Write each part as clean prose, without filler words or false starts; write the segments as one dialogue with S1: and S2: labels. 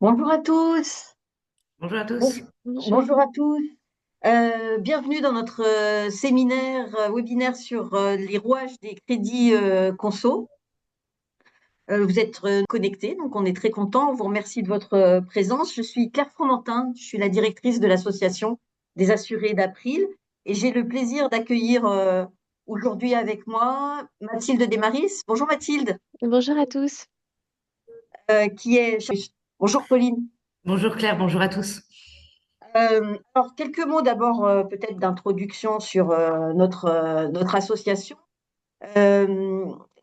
S1: Bonjour à tous.
S2: Bonjour à tous.
S1: Bonjour,
S3: Bonjour.
S1: bonjour à tous. Bienvenue dans notre séminaire, webinaire sur les rouages des crédits conso. Vous êtes connectés, donc on est très content. On vous remercie de votre présence. Je suis Claire Fromentin, je suis la directrice de l'association des assurés d'April et j'ai le plaisir d'accueillir aujourd'hui avec moi Mathilde Desmaris. Bonjour Mathilde,
S3: Bonjour à tous.
S1: qui est... Bonjour Pauline.
S2: Bonjour Claire, bonjour à tous.
S1: Alors, quelques mots d'abord, peut-être d'introduction sur notre association. Euh,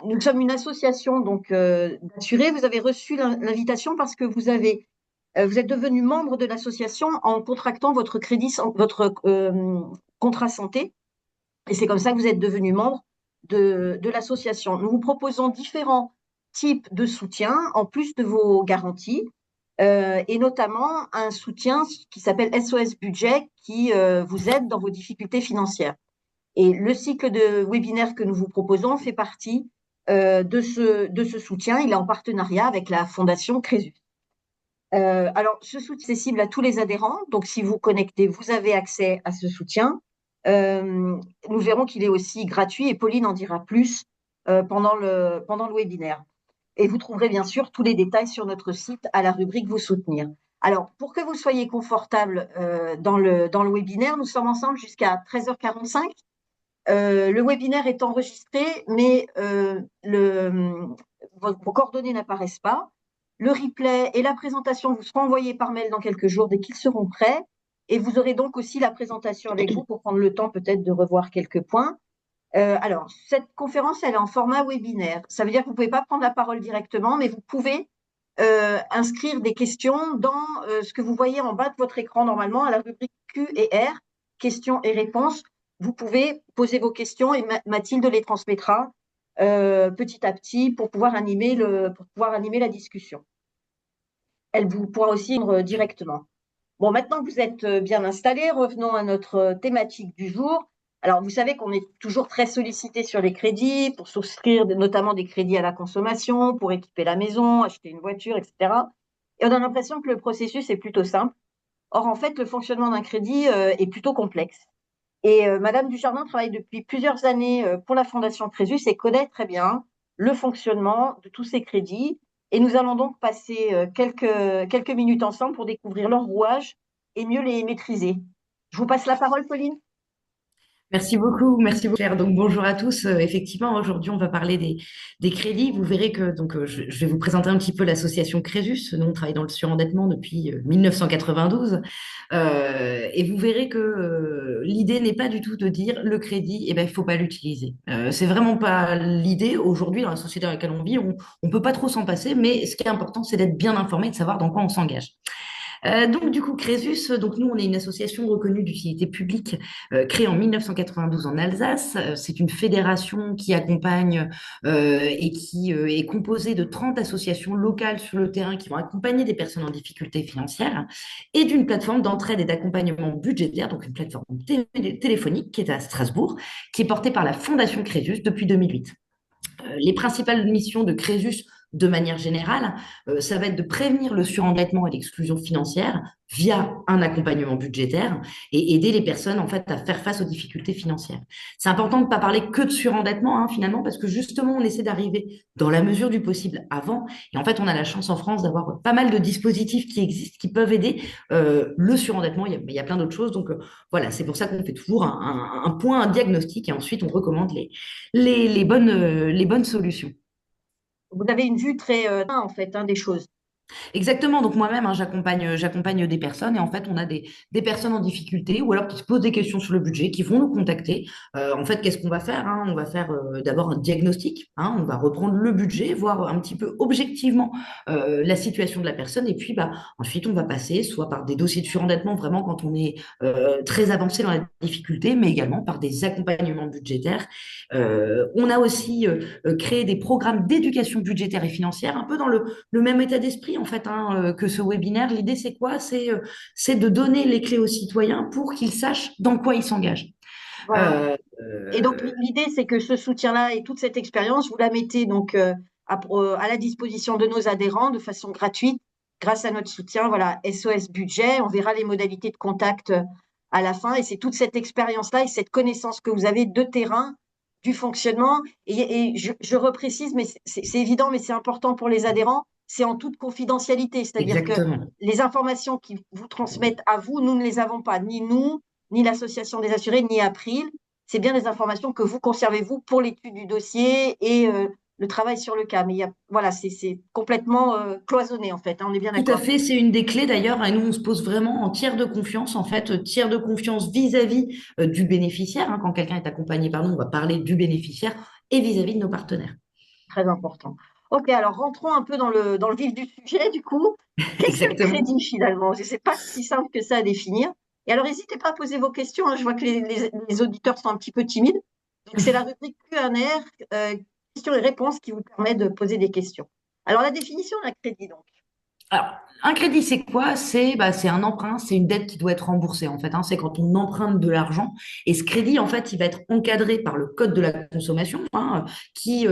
S1: Nous sommes une association donc d'assurés. Vous avez reçu l'invitation parce que vous êtes devenu membre de l'association en contractant votre votre contrat santé. Et c'est comme ça que vous êtes devenu membre de l'association. Nous vous proposons différents types de soutien en plus de vos garanties et notamment un soutien qui s'appelle SOS Budget qui vous aide dans vos difficultés financières. Et le cycle de webinaire que nous vous proposons fait partie de ce soutien. Il est en partenariat avec la Fondation Crésus. Alors, ce soutien est accessible à tous les adhérents. Donc, si vous connectez, vous avez accès à ce soutien. Nous verrons qu'il est aussi gratuit et Pauline en dira plus pendant le webinaire. Et vous trouverez bien sûr tous les détails sur notre site à la rubrique Vous soutenir. Alors, pour que vous soyez confortable dans le webinaire, nous sommes ensemble jusqu'à 13h45. Le webinaire est enregistré, mais vos coordonnées n'apparaissent pas. Le replay et la présentation vous seront envoyés par mail dans quelques jours dès qu'ils seront prêts. Et vous aurez donc aussi la présentation avec vous pour prendre le temps peut-être de revoir quelques points. Alors, cette conférence, elle est en format webinaire. Ça veut dire que vous ne pouvez pas prendre la parole directement, mais vous pouvez inscrire des questions dans ce que vous voyez en bas de votre écran normalement à la rubrique Q et R, questions et réponses. Vous pouvez poser vos questions et Mathilde les transmettra petit à petit pour pouvoir animer la discussion. Elle vous pourra aussi répondre directement. Bon, maintenant que vous êtes bien installés, revenons à notre thématique du jour. Alors, vous savez qu'on est toujours très sollicité sur les crédits pour souscrire notamment des crédits à la consommation, pour équiper la maison, acheter une voiture, etc. Et on a l'impression que le processus est plutôt simple. Or, en fait, le fonctionnement d'un crédit est plutôt complexe. Et Madame Dujardin travaille depuis plusieurs années pour la Fondation Crésus et connaît très bien le fonctionnement de tous ces crédits. Et nous allons donc passer quelques minutes ensemble pour découvrir leurs rouages et mieux les maîtriser. Je vous passe la parole, Pauline.
S2: Merci beaucoup Claire. Donc bonjour à tous. Effectivement, aujourd'hui on va parler des crédits. Vous verrez que je vais vous présenter un petit peu l'association Crésus. Nous on travaille dans le surendettement depuis 1992. Et vous verrez que l'idée n'est pas du tout de dire le crédit, il faut pas l'utiliser. C'est vraiment pas l'idée. Aujourd'hui, dans la société dans laquelle on vit, on peut pas trop s'en passer, mais ce qui est important, c'est d'être bien informé, de savoir dans quoi on s'engage. Donc du coup, Crésus, donc nous, on est une association reconnue d'utilité publique créée en 1992 en Alsace. C'est une fédération qui accompagne et qui est composée de 30 associations locales sur le terrain qui vont accompagner des personnes en difficulté financière et d'une plateforme d'entraide et d'accompagnement budgétaire, donc une plateforme téléphonique qui est à Strasbourg, qui est portée par la Fondation Crésus depuis 2008. Les principales missions de Crésus, de manière générale, ça va être de prévenir le surendettement et l'exclusion financière via un accompagnement budgétaire et aider les personnes en fait à faire face aux difficultés financières. C'est important de ne pas parler que de surendettement finalement parce que justement on essaie d'arriver dans la mesure du possible avant et en fait on a la chance en France d'avoir pas mal de dispositifs qui existent qui peuvent aider le surendettement. Il y a plein d'autres choses donc voilà, c'est pour ça qu'on fait toujours un point, un diagnostic et ensuite on recommande les bonnes solutions.
S1: Vous avez une vue très en fait des choses.
S2: Exactement. Donc moi-même, j'accompagne des personnes et en fait, on a des personnes en difficulté ou alors qui se posent des questions sur le budget, qui vont nous contacter. En fait, qu'est-ce qu'on va faire On va faire d'abord un diagnostic. On va reprendre le budget, voir un petit peu objectivement la situation de la personne et puis ensuite, on va passer soit par des dossiers de surendettement, vraiment quand on est très avancé dans la difficulté, mais également par des accompagnements budgétaires. On a aussi créé des programmes d'éducation budgétaire et financière, un peu dans le même état d'esprit en fait que ce webinaire. L'idée, c'est quoi? C'est de donner les clés aux citoyens pour qu'ils sachent dans quoi ils s'engagent.
S1: Voilà.
S2: Euh,
S1: Et donc,
S2: euh,
S1: l'idée, c'est que ce soutien-là et toute cette expérience, vous la mettez donc à la disposition de nos adhérents de façon gratuite grâce à notre soutien, voilà, SOS Budget. On verra les modalités de contact à la fin. Et c'est toute cette expérience-là et cette connaissance que vous avez de terrain, du fonctionnement. Et je reprécise, mais c'est évident, mais c'est important pour les adhérents, c'est en toute confidentialité. C'est-à-dire que
S2: Exactement.
S1: les informations qu'ils vous transmettent à vous, nous ne les avons pas, ni nous, ni l'Association des assurés, ni April. C'est bien des informations que vous conservez, vous, pour l'étude du dossier et le travail sur le cas. Mais voilà, c'est complètement cloisonné, en fait, hein, on est bien
S2: Tout à
S1: d'accord.
S2: fait, c'est une des clés d'ailleurs, et nous on se pose vraiment en tiers de confiance, en fait, tiers de confiance vis-à-vis du bénéficiaire, hein. Quand quelqu'un est accompagné par nous, on va parler du bénéficiaire et vis-à-vis de nos partenaires.
S1: Très important. Ok, alors rentrons un peu dans le vif du sujet, du coup. Qu'est-ce que le
S2: Exactement.
S1: crédit, finalement? Ce n'est pas si simple que ça à définir. Et alors, n'hésitez pas à poser vos questions, hein. Je vois que les auditeurs sont un petit peu timides. Donc, c'est la rubrique Q&R, questions et réponses, qui vous permet de poser des questions. Alors, la définition d'un crédit, donc.
S2: Alors, un crédit, c'est quoi? C'est un emprunt, c'est une dette qui doit être remboursée en fait, hein. C'est quand on emprunte de l'argent et ce crédit en fait, il va être encadré par le code de la consommation, hein, qui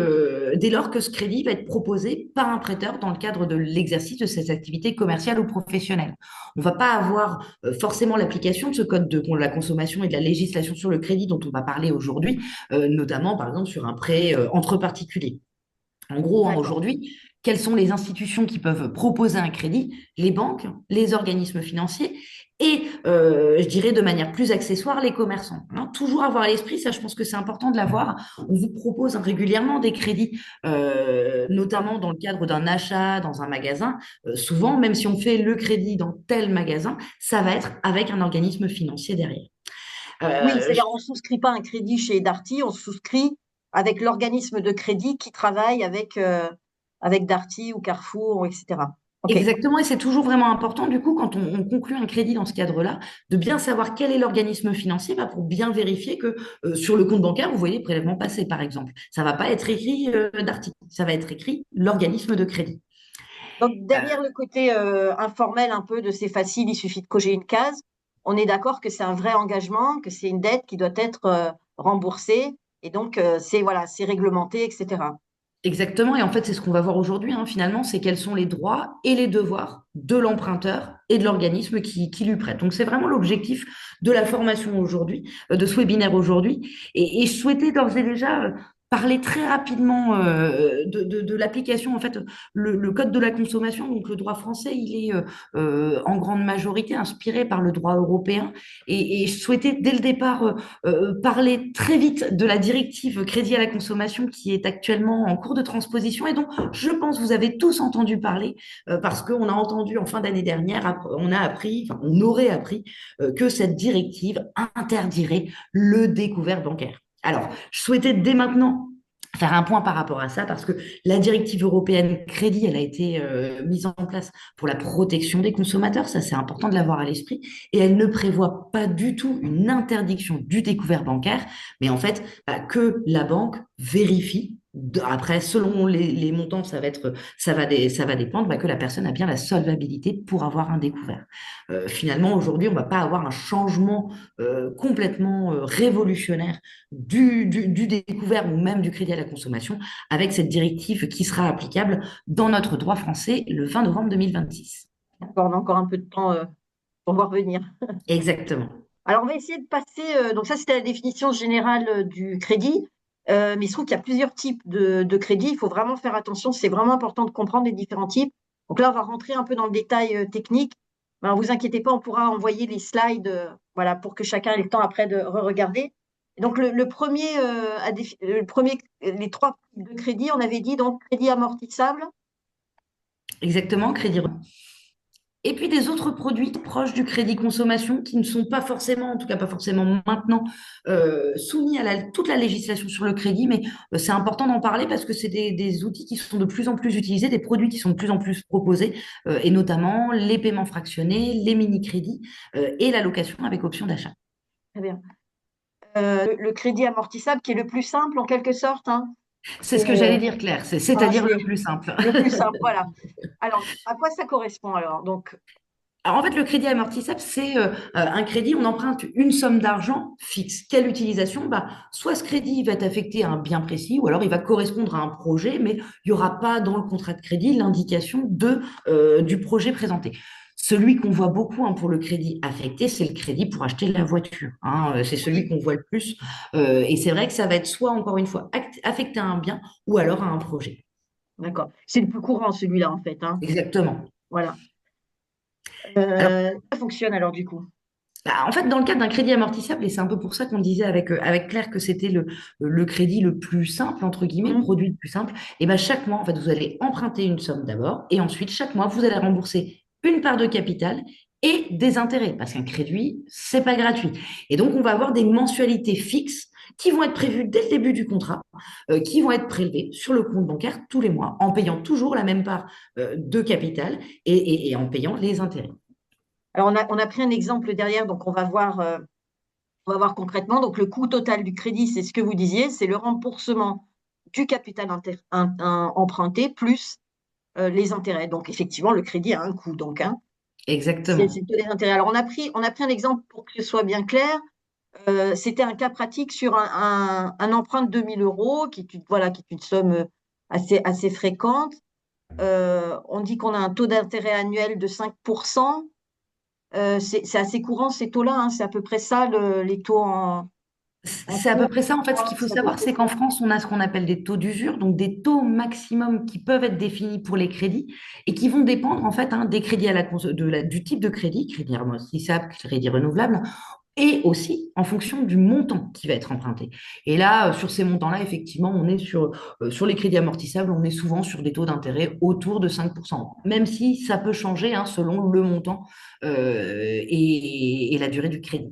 S2: dès lors que ce crédit va être proposé par un prêteur dans le cadre de l'exercice de ses activités commerciales ou professionnelles. On va pas avoir forcément l'application de ce code de la consommation et de la législation sur le crédit dont on va parler aujourd'hui, notamment par exemple sur un prêt entre particuliers. En gros, hein,
S1: D'accord.
S2: aujourd'hui, quelles sont les institutions qui peuvent proposer un crédit? Les banques, les organismes financiers et, je dirais de manière plus accessoire, les commerçants, hein. Toujours avoir à l'esprit, ça je pense que c'est important de l'avoir. On vous propose, hein, régulièrement des crédits, notamment dans le cadre d'un achat dans un magasin. Souvent, même si on fait le crédit dans tel magasin, ça va être avec un organisme financier derrière.
S1: Oui,
S2: Euh,
S1: c'est-à-dire on ne souscrit pas un crédit chez Darty, on souscrit avec l'organisme de crédit qui travaille avec Darty ou Carrefour, etc. OK.
S2: Exactement, et c'est toujours vraiment important, du coup, quand on conclut un crédit dans ce cadre-là, de bien savoir quel est l'organisme financier, bah, pour bien vérifier que sur le compte bancaire, vous voyez les prélèvements passés, par exemple. Ça va pas être écrit d'article, ça va être écrit l'organisme de crédit.
S1: Donc,
S2: Euh,
S1: derrière le côté informel un peu de c'est facile, il suffit de cocher une case, on est d'accord que c'est un vrai engagement, que c'est une dette qui doit être remboursée, et donc c'est voilà, c'est réglementé, etc.
S2: Exactement, et en fait, c'est ce qu'on va voir aujourd'hui, hein, finalement, c'est quels sont les droits et les devoirs de l'emprunteur et de l'organisme qui lui prête. Donc, c'est vraiment l'objectif de la formation aujourd'hui, de ce webinaire aujourd'hui. Et je souhaitais d'ores et déjà parler très rapidement de l'application. En fait, le code de la consommation, donc le droit français, il est en grande majorité inspiré par le droit européen. Et je souhaitais dès le départ parler très vite de la directive crédit à la consommation qui est actuellement en cours de transposition et dont je pense vous avez tous entendu parler parce qu'on a entendu en fin d'année dernière, on a appris, enfin, on aurait appris que cette directive interdirait le découvert bancaire. Alors, je souhaitais dès maintenant faire un point par rapport à ça parce que la directive européenne crédit, elle a été mise en place pour la protection des consommateurs, ça c'est important de l'avoir à l'esprit, et elle ne prévoit pas du tout une interdiction du découvert bancaire, mais en fait bah, que la banque vérifie. Après, selon les montants, ça va dépendre bah, que la personne a bien la solvabilité pour avoir un découvert. Finalement, aujourd'hui, on va pas avoir un changement complètement révolutionnaire du découvert ou même du crédit à la consommation avec cette directive qui sera applicable dans notre droit français le 20 novembre 2026.
S1: D'accord, on a encore un peu de temps pour voir venir.
S2: Exactement.
S1: Alors, on va essayer de passer. Donc, ça, c'était la définition générale du crédit. Mais il se trouve qu'il y a plusieurs types de crédits. Il faut vraiment faire attention. C'est vraiment important de comprendre les différents types. Donc là, on va rentrer un peu dans le détail technique. Mais alors, vous inquiétez pas, on pourra envoyer les slides voilà, pour que chacun ait le temps après de re-regarder. Et donc, le premier, les trois types de crédits, on avait dit donc crédit amortissable.
S2: Exactement, crédit. Et puis des autres produits proches du crédit consommation qui ne sont pas forcément, en tout cas pas forcément maintenant, soumis à toute la législation sur le crédit, mais c'est important d'en parler parce que c'est des outils qui sont de plus en plus utilisés, des produits qui sont de plus en plus proposés, et notamment les paiements fractionnés, les mini-crédits et la location avec option d'achat.
S1: Très bien. Le crédit amortissable qui est le plus simple en quelque sorte, hein.
S2: C'est ce
S1: C'est
S2: que j'allais dire, Claire,
S1: ah,
S2: c'est-à-dire
S1: c'est
S2: le plus simple.
S1: le plus simple. Voilà. Alors, à quoi ça correspond alors? Donc,
S2: Alors, en fait, le crédit amortissable, c'est un crédit, on emprunte une somme d'argent fixe. Quelle utilisation? Bah, soit ce crédit va être affecté à un bien précis, ou alors il va correspondre à un projet, mais il n'y aura pas dans le contrat de crédit l'indication du projet présenté. Celui qu'on voit beaucoup, hein, pour le crédit affecté, c'est le crédit pour acheter la voiture, hein. C'est celui
S1: Oui,
S2: qu'on voit le plus. Et c'est vrai que ça va être soit, encore une fois, affecté à un bien ou alors à un projet.
S1: d'accord. C'est le plus courant, celui-là, en fait, hein.
S2: Exactement.
S1: Voilà. Ça fonctionne alors, du coup.
S2: Bah, en fait, dans le cadre d'un crédit amortissable, et c'est un peu pour ça qu'on disait avec Claire que c'était le crédit le plus simple, entre guillemets, le
S1: Mhm.
S2: produit le plus simple, et ben chaque mois, en fait, vous allez emprunter une somme d'abord, et ensuite, chaque mois, vous allez rembourser une part de capital et des intérêts, parce qu'un crédit, c'est pas gratuit. Et donc, on va avoir des mensualités fixes qui vont être prévues dès le début du contrat, qui vont être prélevées sur le compte bancaire tous les mois, en payant toujours la même part de capital et en payant les intérêts.
S1: Alors, on a pris un exemple derrière, donc on va voir concrètement. Donc, le coût total du crédit, c'est ce que vous disiez, c'est le remboursement du capital emprunté plus les intérêts. Donc, effectivement, le crédit a un coût, donc, hein. C'est
S2: Exactement.
S1: que les intérêts. Alors, on a pris un exemple pour que ce soit bien clair. C'était un cas pratique sur un emprunt de 2 000 euros, voilà, qui est une somme assez fréquente. On dit qu'on a un taux d'intérêt annuel de 5%. C'est assez courant, ces taux-là, hein. C'est à peu près ça, les taux en
S2: C'est à peu
S1: cours.
S2: près ça. En fait, ce qu'il faut
S1: C'est à peu
S2: savoir,
S1: près
S2: c'est
S1: ça.
S2: qu'en France, on a ce qu'on appelle des taux d'usure, donc des taux maximum qui peuvent être définis pour les crédits et qui vont dépendre, en fait, hein, des crédits du type de crédit amortissable, crédit renouvelable, et aussi en fonction du montant qui va être emprunté. Et là, sur ces montants-là, effectivement, on est sur les crédits amortissables, on est souvent sur des taux d'intérêt autour de 5%, même si ça peut changer, hein, selon le montant et la durée du crédit.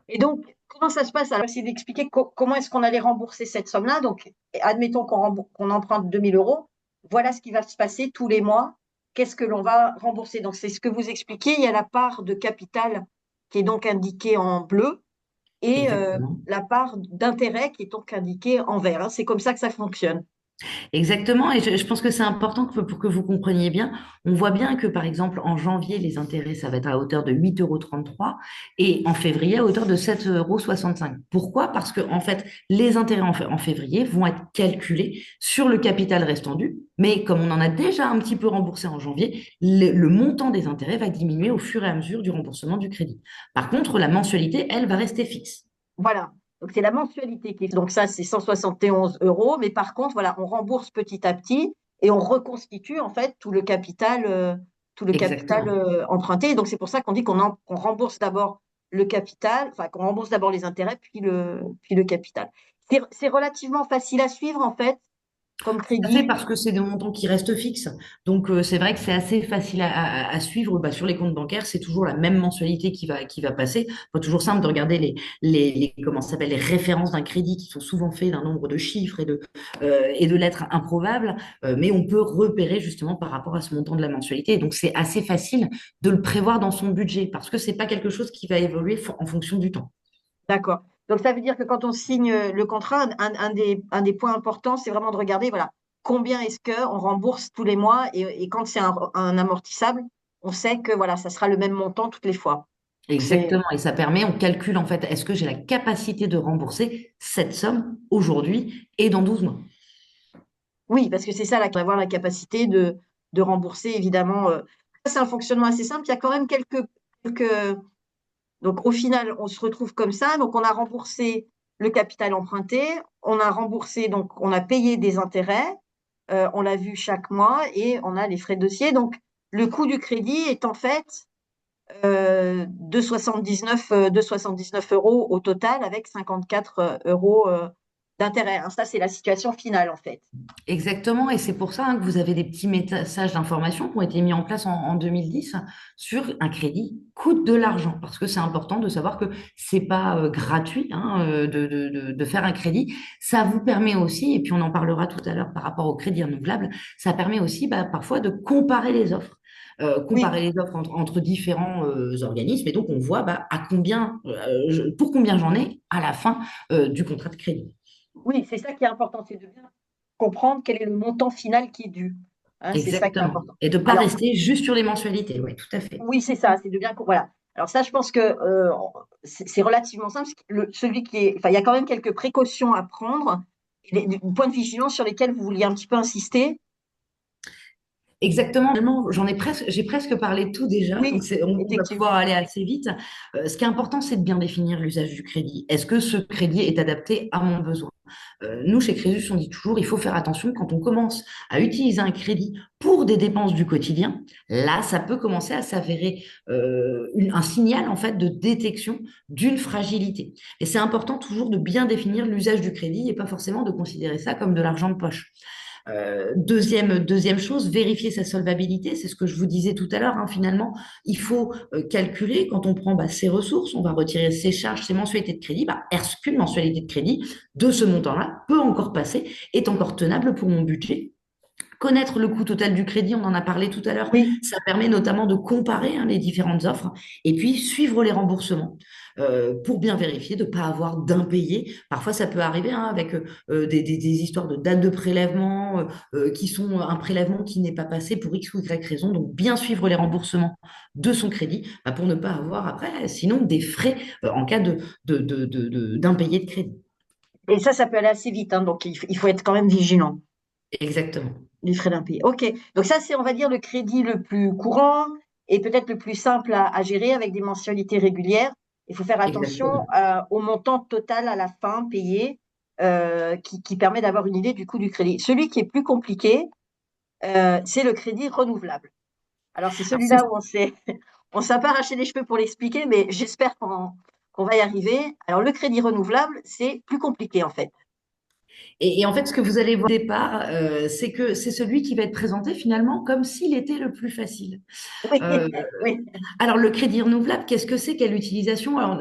S1: Et donc, comment ça se passe? Alors, essayer d'expliquer comment est-ce qu'on allait rembourser cette somme-là. Donc, admettons qu'on emprunte 2 000 euros. Voilà ce qui va se passer tous les mois. Qu'est-ce que l'on va rembourser? Donc, c'est ce que vous expliquez. Il y a la part de capital qui est donc indiquée en bleu et
S2: Exactement.
S1: la part d'intérêt qui est donc indiquée en vert, hein. C'est comme ça que ça fonctionne.
S2: Exactement, et je pense que c'est important pour que vous compreniez bien. On voit bien que, par exemple, en janvier, les intérêts, ça va être à hauteur de 8,33 € et en février, à hauteur de 7,65 €. Pourquoi? Parce que, en fait, les intérêts en février vont être calculés sur le capital restant dû, mais comme on en a déjà un petit peu remboursé en janvier, le montant des intérêts va diminuer au fur et à mesure du remboursement du crédit. Par contre, la mensualité, elle, va rester fixe.
S1: Voilà. Donc, c'est la mensualité qui est. Donc, ça, c'est 171 euros. Mais par contre, voilà, on rembourse petit à petit et on reconstitue, en fait, tout le capital
S2: Exactement.
S1: emprunté. Donc, c'est pour ça qu'on dit qu'on rembourse d'abord le capital, enfin, qu'on rembourse d'abord les intérêts, puis le capital. C'est relativement facile à suivre, en fait, comme
S2: Ça fait
S1: crédit.
S2: parce que c'est des montants qui restent fixes. Donc, c'est vrai que c'est assez facile à suivre. Bah, sur les comptes bancaires, c'est toujours la même mensualité qui va passer. C'est toujours simple de regarder comment ça s'appelle, les références d'un crédit qui sont souvent faits d'un nombre de chiffres et de lettres improbables. Mais on peut repérer justement par rapport à ce montant de la mensualité. Donc, c'est assez facile de le prévoir dans son budget parce que c'est pas quelque chose qui va évoluer en fonction du temps.
S1: D'accord. Donc, ça veut dire que quand on signe le contrat, un des points importants, c'est vraiment de regarder, voilà, combien est-ce qu'on rembourse tous les mois et quand c'est un amortissable, on sait que voilà, ça sera le même montant toutes les fois. Donc,
S2: Exactement. Et ça permet, on calcule en fait, est-ce que j'ai la capacité de rembourser cette somme aujourd'hui et dans 12 mois?
S1: oui, parce que c'est ça, là, qu'on va avoir la capacité de rembourser, évidemment. Ça, c'est un fonctionnement assez simple. Il y a quand même quelques. Donc, au final, on se retrouve comme ça. Donc, on a remboursé le capital emprunté, on a remboursé, donc, on a payé des intérêts. On l'a vu chaque mois et on a les frais de dossier. Donc, le coût du crédit est en fait de 79 euros au total avec 54 euros d'intérêt, hein. Ça, c'est la situation finale en fait.
S2: Exactement. Et c'est pour ça, hein, que vous avez des petits messages d'information qui ont été mis en place en 2010 sur un crédit coûte de l'argent. Parce que c'est important de savoir que c'est pas gratuit, hein, de faire un crédit. Ça vous permet aussi, et puis on en parlera tout à l'heure par rapport au crédit renouvelable, ça permet aussi, bah, parfois de comparer les offres.
S1: Oui,
S2: Comparer les offres entre différents organismes et donc on voit, bah, pour combien j'en ai à la fin du contrat de crédit.
S1: oui, c'est ça qui est important, c'est de bien comprendre quel est le montant final qui est dû. hein, c'est ça qui est
S2: Exactement.
S1: important.
S2: Et de ne pas
S1: Alors,
S2: rester juste sur les mensualités. Oui, tout à fait.
S1: oui, c'est ça, c'est de bien. Voilà. Alors, ça, je pense que c'est relativement simple. Parce que celui qui est. Enfin, il y a quand même quelques précautions à prendre, des points de vigilance sur lesquels vous vouliez un petit peu insister.
S2: Exactement. Finalement, j'ai presque parlé de tout déjà, donc
S1: Oui,
S2: on va pouvoir
S1: effectivement.
S2: aller assez vite. Ce qui est important, c'est de bien définir l'usage du crédit. Est-ce que ce crédit est adapté à mon besoin? Nous, chez Crésus, on dit toujours, il faut faire attention quand on commence à utiliser un crédit pour des dépenses du quotidien. Là, ça peut commencer à s'avérer un signal en fait de détection d'une fragilité. Et c'est important toujours de bien définir l'usage du crédit et pas forcément de considérer ça comme de l'argent de poche. Deuxième chose, vérifier sa solvabilité. C'est ce que je vous disais tout à l'heure. Hein, finalement, il faut calculer quand on prend ses ressources, on va retirer ses charges, ses mensualités de crédit. Est-ce qu'une mensualité de crédit de ce montant-là peut encore passer, est encore tenable pour mon budget? Connaître le coût total du crédit, on en a parlé tout à l'heure,
S1: Oui.
S2: ça permet notamment de comparer les différentes offres et puis suivre les remboursements pour bien vérifier de ne pas avoir d'impayés. Parfois, ça peut arriver avec des histoires de date de prélèvement qui sont un prélèvement qui n'est pas passé pour X ou Y raison. Donc, bien suivre les remboursements de son crédit pour ne pas avoir après, sinon, des frais en cas d'impayés de crédit.
S1: Et ça peut aller assez vite, hein, donc il faut être quand même vigilant.
S2: Exactement.
S1: Les frais d'impayé. OK. Donc ça, c'est, on va dire, le crédit le plus courant et peut-être le plus simple à gérer avec des mensualités régulières. Il faut faire attention
S2: Exactement.
S1: au montant total à la fin payé qui permet d'avoir une idée du coût du crédit. Celui qui est plus compliqué, c'est le crédit renouvelable. Alors c'est
S2: Alors, c'est
S1: celui-là où on s'est un peu arraché les cheveux pour l'expliquer, mais j'espère qu'on va y arriver. Alors le crédit renouvelable, c'est plus compliqué en fait.
S2: Et en fait, ce que vous allez voir au départ, c'est que c'est celui qui va être présenté finalement comme s'il était le plus facile.
S1: Oui,
S2: Euh,
S1: oui,
S2: alors, le crédit renouvelable, qu'est-ce que c'est? Quelle utilisation? Alors,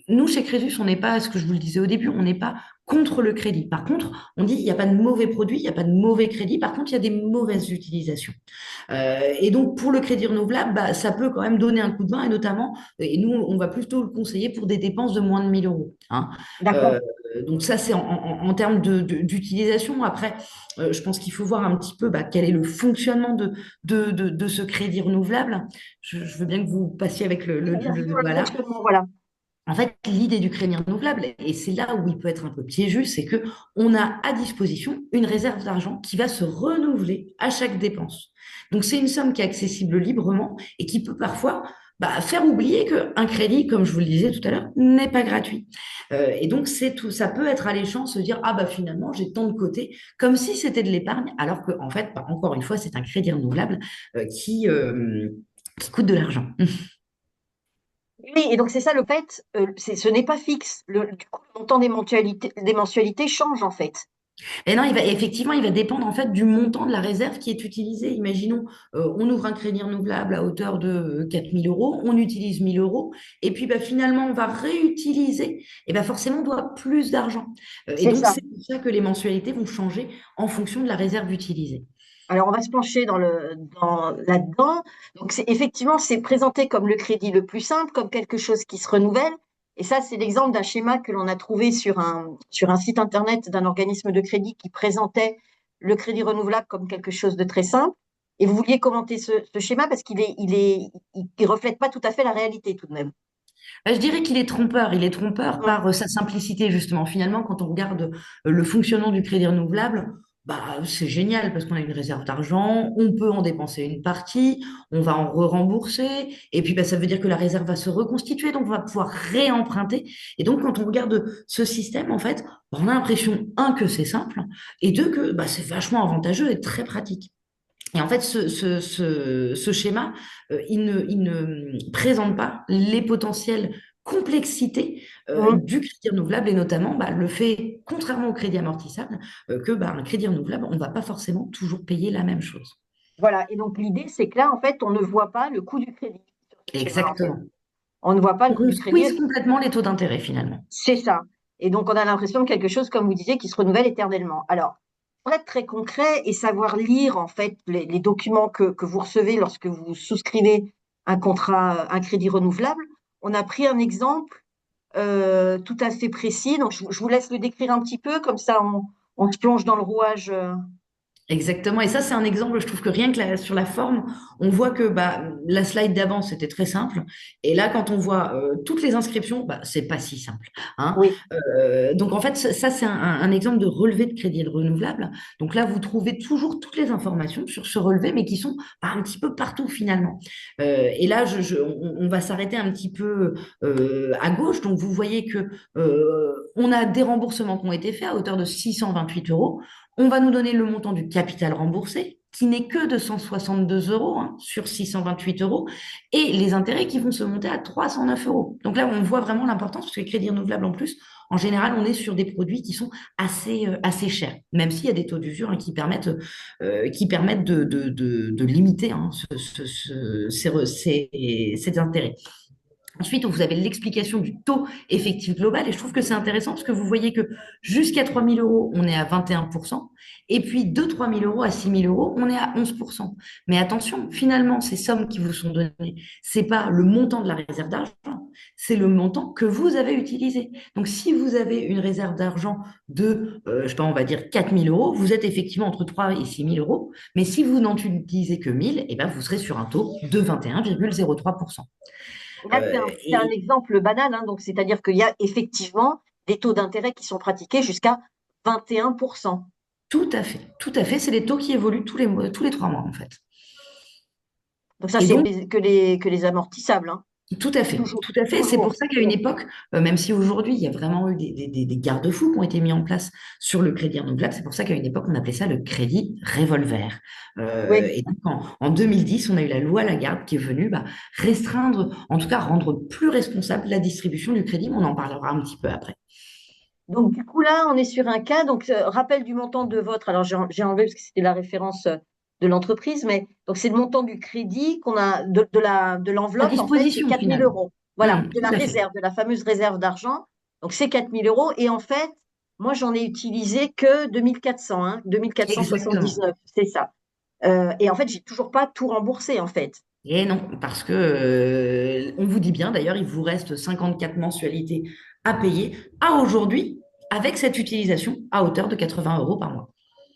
S2: nous, chez Crésus, on n'est pas, ce que je vous le disais au début, on n'est pas contre le crédit. Par contre, on dit il n'y a pas de mauvais produit, il n'y a pas de mauvais crédit. Par contre, il y a des mauvaises utilisations. Et donc, pour le crédit renouvelable, ça peut quand même donner un coup de main, et notamment, et nous, on va plutôt le conseiller pour des dépenses de moins de 1 000 euros. Hein.
S1: d'accord.
S2: Euh, donc ça, c'est en termes d'utilisation. Après, je pense qu'il faut voir un petit peu quel est le fonctionnement de ce crédit renouvelable. Je veux bien que vous passiez avec
S1: Très bien, suivre le
S2: voilà.
S1: fonctionnement, voilà.
S2: En fait, l'idée du crédit renouvelable, et c'est là où il peut être un peu piégeux, c'est que on a à disposition une réserve d'argent qui va se renouveler à chaque dépense. Donc, c'est une somme qui est accessible librement et qui peut parfois faire oublier qu'un crédit, comme je vous le disais tout à l'heure, n'est pas gratuit. Et donc, c'est tout, ça peut être alléchant, se dire, ah finalement, j'ai tant de côté, comme si c'était de l'épargne, alors que, en fait, encore une fois, c'est un crédit renouvelable qui coûte de l'argent.
S1: Oui, et donc c'est ça le fait, ce n'est pas fixe. Du coup, le montant des mensualités change en fait.
S2: Et non, effectivement, il va dépendre en fait du montant de la réserve qui est utilisée. Imaginons, on ouvre un crédit renouvelable à hauteur de 4 000 euros, on utilise 1 000 euros, et puis finalement, on va réutiliser, et forcément, on doit plus d'argent. Et
S1: C'est
S2: donc,
S1: ça.
S2: c'est pour ça que les mensualités vont changer en fonction de la réserve utilisée.
S1: Alors on va se pencher là-dedans. Donc effectivement, c'est présenté comme le crédit le plus simple, comme quelque chose qui se renouvelle. Et ça, c'est l'exemple d'un schéma que l'on a trouvé sur un site internet d'un organisme de crédit qui présentait le crédit renouvelable comme quelque chose de très simple. Et vous vouliez commenter ce schéma parce qu'il reflète pas tout à fait la réalité tout de même.
S2: Je dirais qu'il est trompeur. Il est trompeur
S1: Hum,
S2: par sa simplicité, justement. Finalement, quand on regarde le fonctionnement du crédit renouvelable, c'est génial parce qu'on a une réserve d'argent, on peut en dépenser une partie, on va en re-rembourser, et puis ça veut dire que la réserve va se reconstituer, donc on va pouvoir réemprunter. Et donc, quand on regarde ce système, en fait, on a l'impression, un, que c'est simple, et deux, que c'est vachement avantageux et très pratique. Et en fait, ce schéma, il ne présente pas les potentielles complexités
S1: hum.
S2: du crédit renouvelable et notamment le fait, contrairement au crédit amortissable, que un crédit renouvelable, on ne va pas forcément toujours payer la même chose.
S1: Voilà. Et donc l'idée, c'est que là, en fait, on ne voit pas le coût du crédit sur ce schéma, en fait.
S2: Exactement.
S1: On ne voit pas le coût
S2: On
S1: du crédit.
S2: squeeze complètement les taux d'intérêt finalement.
S1: C'est ça. Et donc, on a l'impression de quelque chose, comme vous disiez, qui se renouvelle éternellement. Alors, pour être très concret et savoir lire, en fait, les documents que vous recevez lorsque vous souscrivez un contrat, un crédit renouvelable, on a pris un exemple tout à fait précis. Donc, je vous laisse le décrire un petit peu, comme ça, on se plonge dans le rouage.
S2: Exactement. Et ça, c'est un exemple, je trouve que rien que sur la forme, on voit que bah, la slide d'avant, c'était très simple. Et là, quand on voit toutes les inscriptions, bah, c'est pas si simple, hein.
S1: Oui.
S2: Donc, en fait, ça, c'est un exemple de relevé de crédit renouvelable. Donc là, vous trouvez toujours toutes les informations sur ce relevé, mais qui sont bah, un petit peu partout finalement. Et là, on va s'arrêter un petit peu à gauche. Donc, vous voyez que on a des remboursements qui ont été faits à hauteur de 628 euros. On va nous donner le montant du capital remboursé, qui n'est que de 162 euros hein, sur 628 euros, et les intérêts qui vont se monter à 309 euros. Donc là, on voit vraiment l'importance, parce que les crédits renouvelables, en plus, en général, on est sur des produits qui sont assez chers, même s'il y a des taux d'usure hein, qui permettent de limiter hein, ces intérêts. Ensuite, vous avez l'explication du taux effectif global et je trouve que c'est intéressant parce que vous voyez que jusqu'à 3 000 euros, on est à 21%, et puis de 3 000 euros à 6 000 euros, on est à 11%. Mais attention, finalement, ces sommes qui vous sont données, c'est pas le montant de la réserve d'argent, c'est le montant que vous avez utilisé. Donc, si vous avez une réserve d'argent de, je sais pas, on va dire 4 000 euros, vous êtes effectivement entre 3 et 6 000 euros, mais si vous n'en utilisez que 1 000, eh ben, vous serez sur un taux de 21,03%.
S1: Là, c'est un
S2: Et
S1: exemple banal, hein, donc c'est-à-dire qu'il y a effectivement des taux d'intérêt qui sont pratiqués jusqu'à 21%.
S2: tout à fait, c'est les taux qui évoluent tous les 3 mois en fait.
S1: Donc ça,
S2: Et
S1: c'est
S2: donc,
S1: que les amortissables, hein.
S2: tout à fait,
S1: Toujours,
S2: tout à fait. C'est pour
S1: toujours.
S2: ça qu'à une époque, même si aujourd'hui il y a vraiment eu des garde-fous qui ont été mis en place sur le crédit renouvelable, c'est pour ça qu'à une époque on appelait ça le crédit revolver.
S1: Oui.
S2: Et donc en 2010, on a eu la loi Lagarde qui est venue bah, restreindre, en tout cas rendre plus responsable la distribution du crédit, mais on en parlera un petit peu après.
S1: Donc du coup là, on est sur un cas. Donc rappel du montant de votre. Alors j'ai enlevé parce que c'était la référence de l'entreprise, mais donc c'est le montant du crédit qu'on a de
S2: À
S1: l'enveloppe en fait, c'est
S2: disposition
S1: 4 000
S2: finalement.
S1: euros. Voilà, de la
S2: Tout à fait.
S1: réserve, de la fameuse réserve d'argent. Donc c'est 4 000 euros et en fait, moi j'en ai utilisé que 2 400, hein, 2 479,
S2: Exactement.
S1: c'est ça. Et en fait, j'ai toujours pas tout remboursé en fait.
S2: Et non, parce que on vous dit bien, d'ailleurs, il vous reste 54 mensualités à payer à aujourd'hui avec cette utilisation à hauteur de 80 euros par mois.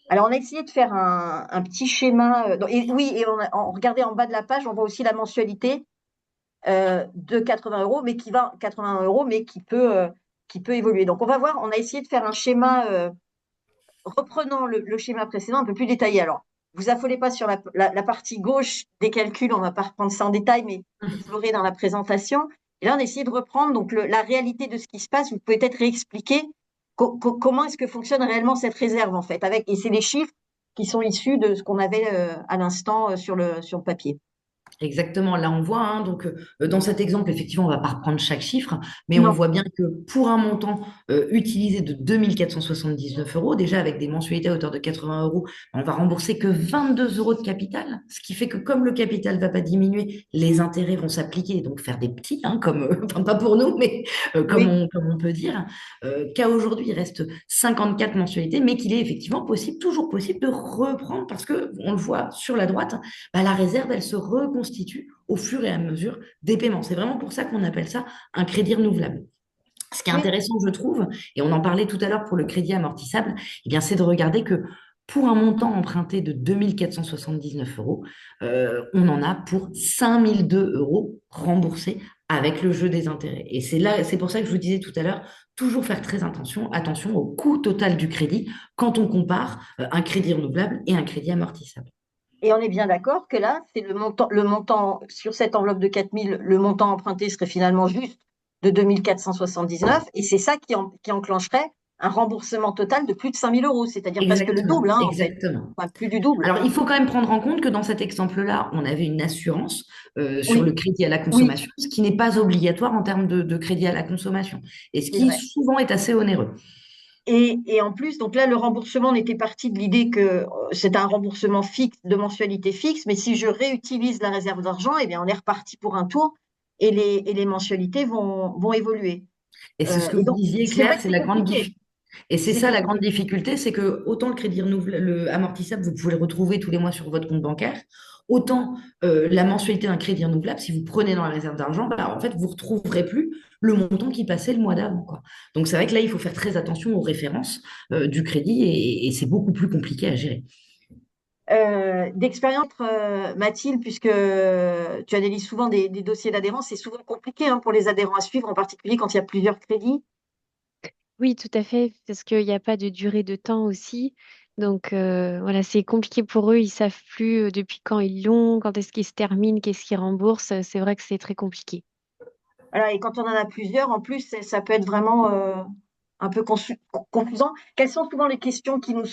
S1: Alors, on a essayé de faire un petit schéma. Et oui, et on regardait en bas de la page, on voit aussi la mensualité de 80 euros, mais 80 euros, mais qui peut évoluer. Donc, on va voir. On a essayé de faire un schéma reprenant le schéma précédent, un peu plus détaillé. Alors, vous affolez pas sur la partie gauche des calculs. On va pas reprendre ça en détail, mais vous l'aurez dans la présentation. Et là, on a essayé de reprendre donc la réalité de ce qui se passe. Vous pouvez peut-être réexpliquer comment est-ce que fonctionne réellement cette réserve en fait. Et c'est les chiffres qui sont issus de ce qu'on avait à l'instant sur le papier.
S2: Exactement, là on voit, hein, donc dans cet exemple, effectivement, on ne va pas reprendre chaque chiffre, mais on
S1: Non,
S2: voit bien que pour un montant utilisé de 2 479 euros, déjà avec des mensualités à hauteur de 80 euros, on va rembourser que 22 euros de capital, ce qui fait que comme le capital ne va pas diminuer, les intérêts vont s'appliquer, donc faire des petits, hein, comme, enfin pas pour nous, mais
S1: oui.
S2: comme on peut dire, qu'à aujourd'hui il reste 54 mensualités, mais qu'il est effectivement possible, toujours possible de reprendre, parce que on le voit sur la droite, bah, la réserve, elle se reconstitue au fur et à mesure des paiements. C'est vraiment pour ça qu'on appelle ça un crédit renouvelable. Ce qui est
S1: Oui.
S2: intéressant, je trouve, et on en parlait tout à l'heure pour le crédit amortissable, eh bien, c'est de regarder que pour un montant emprunté de 2 479 euros, on en a pour 5 002 euros remboursés avec le jeu des intérêts. Et c'est là, c'est pour ça que je vous disais tout à l'heure, toujours faire très attention au coût total du crédit quand on compare un crédit renouvelable et un crédit amortissable.
S1: Et on est bien d'accord que là, c'est le montant sur cette enveloppe de 4 000, le montant emprunté serait finalement juste de 2 479, et c'est ça qui enclencherait un remboursement total de plus de 5 000 euros, c'est-à-dire presque le
S2: Exactement,
S1: double, hein, en fait.
S2: exactement.
S1: Enfin, plus du double.
S2: Alors, il faut quand même prendre en compte que dans cet exemple-là, on avait une assurance sur le
S1: Oui,
S2: crédit à la
S1: oui,
S2: consommation, ce qui n'est pas obligatoire en termes de crédit à la consommation, et ce
S1: c'est
S2: qui
S1: vrai.
S2: souvent est assez onéreux.
S1: Et en plus, donc là, le remboursement, on était parti de l'idée que c'est un remboursement fixe, de mensualité fixe, mais si je réutilise la réserve d'argent, eh bien, on est reparti pour un tour et les mensualités vont évoluer.
S2: Et c'est ce que
S1: Et
S2: vous
S1: donc,
S2: disiez,
S1: c'est vrai
S2: Claire,
S1: que
S2: c'est
S1: c'est
S2: la grande
S1: compliqué.
S2: difficulté. Et c'est
S1: C'est
S2: ça la grande
S1: compliqué.
S2: difficulté, c'est que autant le crédit renouvelable, le amortissable, vous pouvez le retrouver tous les mois sur votre compte bancaire, autant la mensualité d'un crédit renouvelable, si vous prenez dans la réserve d'argent, bah, en fait, vous ne retrouverez plus le montant qui passait le mois d'avant, quoi. Donc c'est vrai que là, il faut faire très attention aux références du crédit et c'est beaucoup plus compliqué à gérer.
S1: D'expérience, Mathilde, puisque tu analyses souvent des dossiers d'adhérence, c'est souvent compliqué hein, pour les adhérents à suivre, en particulier quand il y a plusieurs crédits.
S3: Oui, tout à fait, parce qu'il n'y a pas de durée de temps aussi. Donc voilà, c'est compliqué pour eux. Ils savent plus depuis quand ils l'ont, quand est-ce qu'ils se terminent, qu'est-ce qu'ils remboursent. C'est vrai que c'est très compliqué.
S1: Voilà, et quand on en a plusieurs, en plus, ça peut être vraiment un peu confusant. Quelles sont souvent les questions qui nous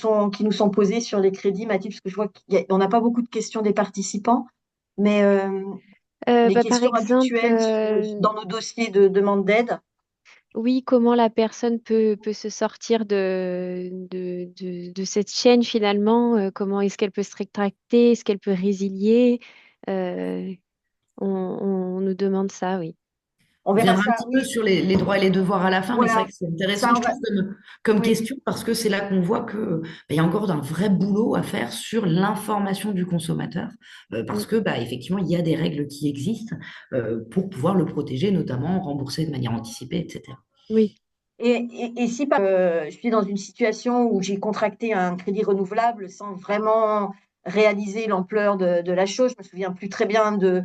S1: sont posées sur les crédits, Mathilde? Parce que je vois qu'on n'a pas beaucoup de questions des participants, mais les
S3: Par
S1: questions
S3: exemple,
S1: habituelles dans nos dossiers de demande d'aide.
S3: oui, comment la personne peut se sortir de cette chaîne finalement? Comment est-ce qu'elle peut se rétracter? Est-ce qu'elle peut résilier? Euh, on nous demande ça, oui.
S1: On
S2: On
S1: verra
S2: viendra un
S1: ça,
S2: petit peu
S1: oui,
S2: sur les droits et les devoirs à la fin, mais c'est vrai
S1: voilà.
S2: que c'est
S1: Ça,
S2: intéressant, je
S1: on va,
S2: trouve, comme
S1: oui.
S2: question, parce que c'est là qu'on voit que, il y a encore un vrai boulot à faire sur l'information du consommateur,
S3: Mm,
S2: parce que, effectivement, il y a des règles qui existent pour pouvoir le protéger, notamment rembourser de manière anticipée, etc.
S3: oui.
S1: Et si je suis dans une situation où j'ai contracté un crédit renouvelable sans vraiment réaliser l'ampleur de la chose, je me souviens plus très bien de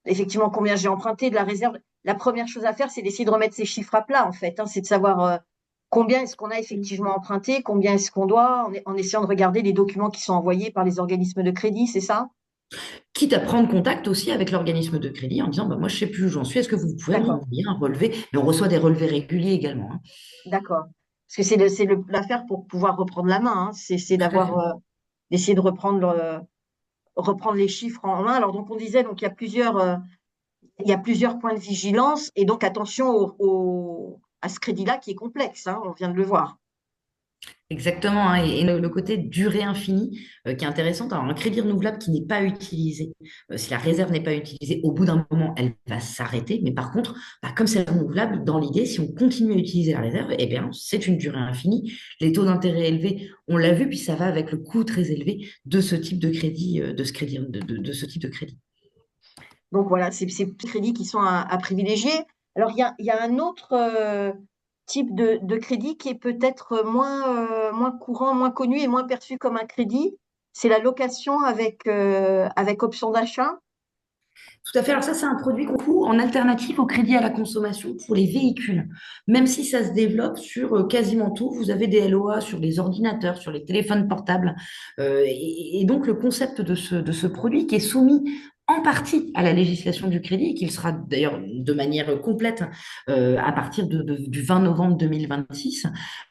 S1: effectivement combien j'ai emprunté de la réserve. La première chose à faire, c'est d'essayer de remettre ces chiffres à plat, en fait, hein, c'est de savoir combien est-ce qu'on a effectivement emprunté, combien est-ce qu'on doit, en essayant de regarder les documents qui sont envoyés par les organismes de crédit, c'est ça?
S2: Quitte à prendre contact aussi avec l'organisme de crédit en disant, moi, je ne sais plus où j'en suis, est-ce que vous pouvez
S1: D'accord,
S2: m'envoyer un relevé? Mais on reçoit des relevés réguliers également, hein.
S1: d'accord. Parce que l'affaire pour pouvoir reprendre la main, hein, c'est
S2: Tout à fait.
S1: d'essayer de reprendre les chiffres en main. Alors, donc, on disait, donc, il y a plusieurs points de vigilance et donc attention à ce crédit-là qui est complexe, hein, on vient de le voir.
S2: Exactement, hein, et le côté durée infinie qui est intéressant. Alors, un crédit renouvelable qui n'est pas utilisé, si la réserve n'est pas utilisée, au bout d'un moment, elle va s'arrêter. Mais par contre, comme c'est renouvelable, dans l'idée, si on continue à utiliser la réserve, eh bien, c'est une durée infinie. Les taux d'intérêt élevés, on l'a vu, puis ça va avec le coût très élevé de ce type de crédit, de ce type de crédit.
S1: Donc voilà, c'est ces crédits qui sont à privilégier. Alors, il y a un autre type de crédit qui est peut-être moins courant, moins connu et moins perçu comme un crédit. C'est la location avec option d'achat.
S2: Tout à fait. Alors ça, c'est un produit qu'on trouve en alternative au crédit à la consommation pour les véhicules. Même si ça se développe sur quasiment tout, vous avez des LOA sur les ordinateurs, sur les téléphones portables. Et donc, le concept de ce produit qui est soumis en partie à la législation du crédit, et qui le sera d'ailleurs de manière complète à partir du 20 novembre 2026,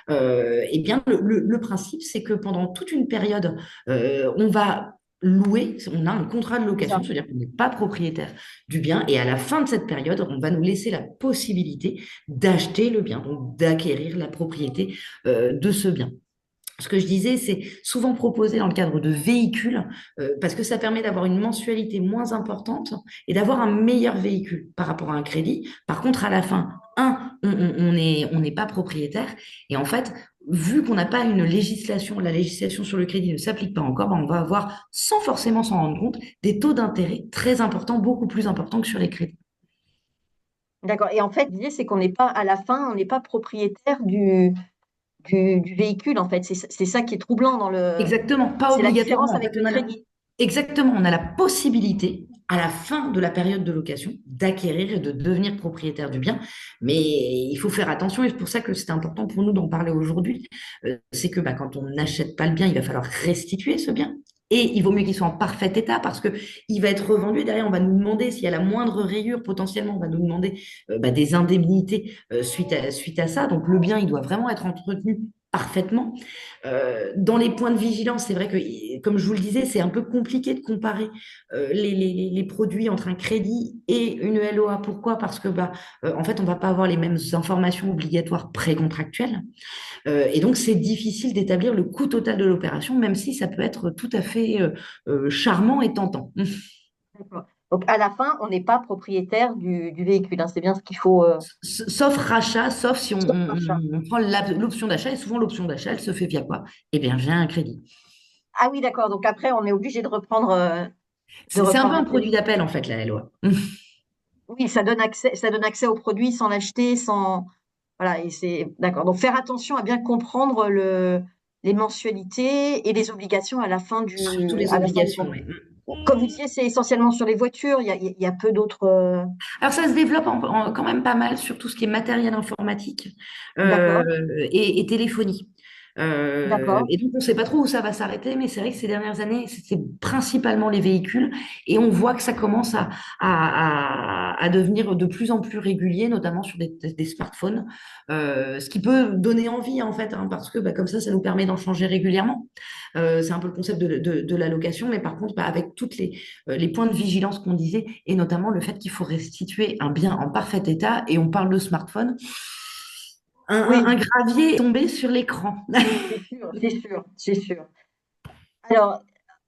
S2: eh bien, le principe, c'est que pendant toute une période, on va louer, on a un contrat de
S1: C'est ça.
S2: location, c'est-à-dire qu'on n'est pas propriétaire du bien, et à la fin de cette période, on va nous laisser la possibilité d'acheter le bien, donc d'acquérir la propriété de ce bien. Ce que je disais, c'est souvent proposé dans le cadre de véhicules parce que ça permet d'avoir une mensualité moins importante et d'avoir un meilleur véhicule par rapport à un crédit. Par contre, à la fin, on n'est pas propriétaire et en fait, vu qu'on n'a pas une législation, la législation sur le crédit ne s'applique pas encore, on va avoir, sans forcément s'en rendre compte, des taux d'intérêt très importants, beaucoup plus importants que sur les crédits.
S1: D'accord. Et en fait, l'idée, c'est qu'on n'est pas, à la fin, on n'est pas propriétaire du véhicule, en fait. C'est ça qui est troublant
S2: Exactement, pas
S1: c'est la
S2: obligatoirement.
S1: différence
S2: En fait,
S1: avec le crédit.
S2: exactement, on a la possibilité, à la fin de la période de location, d'acquérir et de devenir propriétaire du bien. Mais il faut faire attention, et c'est pour ça que c'est important pour nous d'en parler aujourd'hui. C'est que quand on n'achète pas le bien, il va falloir restituer ce bien. Et il vaut mieux qu'il soit en parfait état parce que il va être revendu. Et derrière, on va nous demander s'il y a la moindre rayure, potentiellement, on va nous demander des indemnités suite à ça. Donc, le bien, il doit vraiment être entretenu parfaitement. Dans les points de vigilance, c'est vrai que, comme je vous le disais, c'est un peu compliqué de comparer les produits entre un crédit et une LOA. Pourquoi? Parce que, en fait, on va pas avoir les mêmes informations obligatoires précontractuelles. Et donc, c'est difficile d'établir le coût total de l'opération, même si ça peut être tout à fait charmant et tentant.
S1: D'accord. Donc, à la fin, on n'est pas propriétaire du véhicule, hein. C'est bien ce qu'il faut.
S2: Sauf rachat, sauf si
S1: Sauf l'achat.
S2: on prend l'option d'achat, et souvent l'option d'achat, elle se fait via quoi? Eh bien, via un crédit.
S1: Ah oui, d'accord. Donc après, on est obligé de
S2: C'est un peu
S1: reprendre un
S2: un produit
S1: crédit.
S2: d'appel, en fait, la LOA.
S1: Oui, ça donne accès au produit sans l'acheter, sans. Voilà, et c'est d'accord. Donc faire attention à bien comprendre les mensualités et les obligations à la fin
S2: Surtout les
S1: à la fin du
S2: obligations,
S1: mois.
S2: oui.
S1: Comme vous disiez, c'est essentiellement sur les voitures. Il y a peu d'autres.
S2: Alors, ça se développe quand même pas mal sur tout ce qui est matériel informatique euh,
S1: D'accord,
S2: et téléphonie.
S1: d'accord.
S2: Et donc, on ne sait pas trop où ça va s'arrêter, mais c'est vrai que ces dernières années, c'est principalement les véhicules et on voit que ça commence à devenir de plus en plus régulier, notamment sur des smartphones, ce qui peut donner envie, en fait, hein, parce que bah, comme ça nous permet d'en changer régulièrement. C'est un peu le concept de la location, mais par contre, bah, avec toutes les points de vigilance qu'on disait, et notamment le fait qu'il faut restituer un bien en parfait état, et on parle de smartphone, un
S1: Oui,
S2: gravier est tombé sur l'écran.
S1: c'est sûr, c'est sûr, c'est sûr. Alors,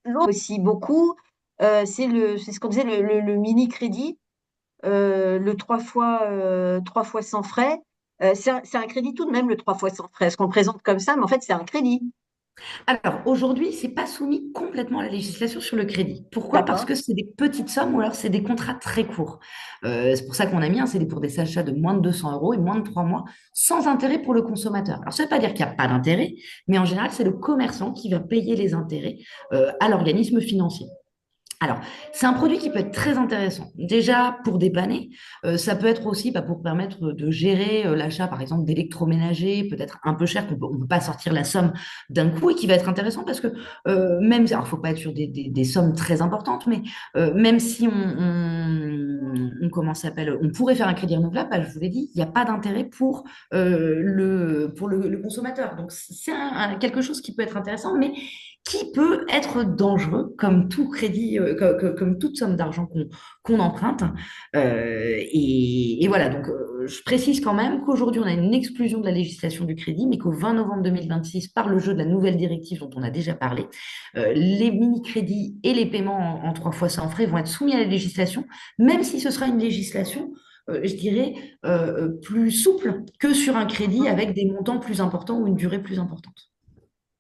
S1: l'autre aussi beaucoup, c'est ce qu'on disait, le mini crédit, le 3 fois sans frais. C'est un crédit tout de même, le 3 fois sans frais. Ce qu'on le présente comme ça, mais en fait, c'est un crédit.
S2: Alors, aujourd'hui, c'est pas soumis complètement à la législation sur le crédit. Pourquoi? Parce
S1: D'accord,
S2: que c'est des petites sommes ou alors c'est des contrats très courts. C'est pour ça qu'on a mis un CD pour des achats de moins de 200 euros et moins de 3 mois, sans intérêt pour le consommateur. Alors, ça ne veut pas dire qu'il n'y a pas d'intérêt, mais en général, c'est le commerçant qui va payer les intérêts à l'organisme financier. Alors, c'est un produit qui peut être très intéressant. Déjà, pour dépanner, ça peut être aussi bah, pour permettre de gérer l'achat, par exemple, d'électroménagers, peut-être un peu cher, qu'on on peut pas sortir la somme d'un coup et qui va être intéressant parce que même, alors, faut pas être sur des sommes très importantes, mais même si comment ça s'appelle, on pourrait faire un crédit renouvelable, bah, je vous l'ai dit, il n'y a pas d'intérêt pour le consommateur. Donc, c'est quelque chose qui peut être intéressant, mais qui peut être dangereux comme tout crédit, comme toute somme d'argent qu'on emprunte. Et voilà, donc je précise quand même qu'aujourd'hui, on a une exclusion de la législation du crédit, mais qu'au 20 novembre 2026, par le jeu de la nouvelle directive dont on a déjà parlé, les mini-crédits et les paiements en 3 fois sans frais vont être soumis à la législation, même si ce sera une législation je dirais, plus souple que sur un crédit avec des montants plus importants ou une durée plus importante.